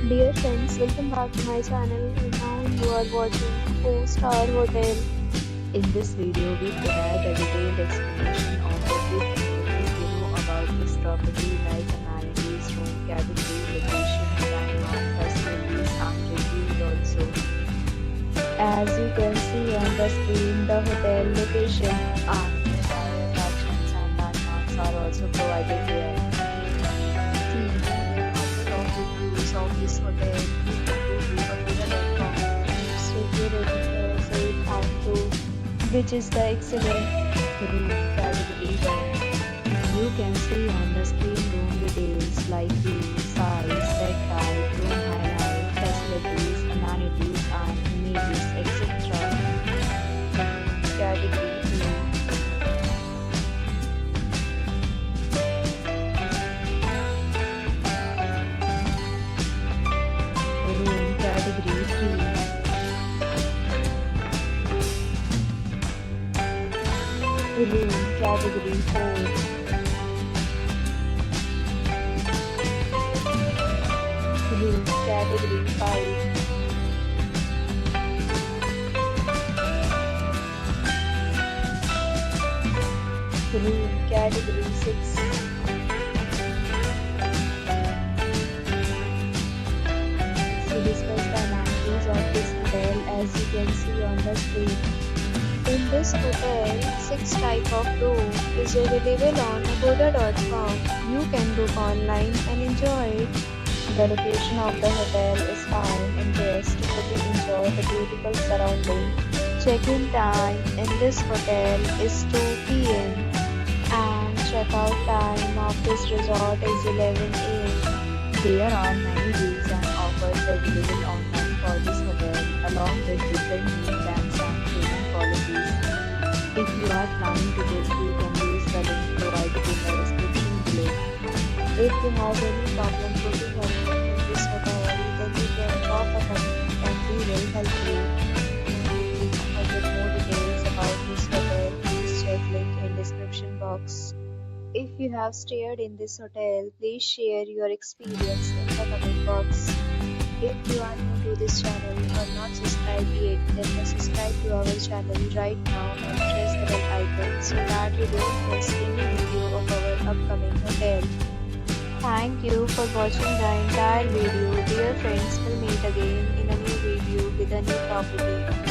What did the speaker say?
Dear friends, welcome back to my channel. Now you are watching 4-star hotel. In this video, we provide a detailed explanation of everything you know about this property, like amenities, room category, location, landmark, facilities, and reviews also. As you can see on the screen, the hotel location And nearby attractions and landmarks are also provided here. See more of reviews of this hotel. You can go to Kempegowda.com. review rating is 8.2, which is the excellent. Room category 1. You can see on the screen room details like view, size, bed type, room highlight, facilities, amenities, and images, etc. Category 2. Room category 3. Room category 4. Room category 5. Room category 6. So discuss the amenities of this hotel as you can see on the screen. In this hotel, 6 type of room is available on Agoda.com. You can book online and enjoy it. The location of the hotel is fine and guests will enjoy the beautiful surrounding. Check-in time in this hotel is 2 p.m. and check-out time of this resort is 11 a.m. There are many deals and offers available online for this hotel, along with different meal plans and payment policies. If you are planning to book, you can use the link provided in the description below. If you have any problem booking or room in this hotel, then you can drop a comment and we will help you. For get more details about this hotel, please check link in description box. If you have stayed in this hotel, please share your experience in the comment box. If you are new to this channel or not subscribed yet, then subscribe to our channel right now and press the bell icon so that you don't miss any video of our upcoming hotel. Thank you for watching the entire video. Dear friends, we'll meet again in a new video with a new property.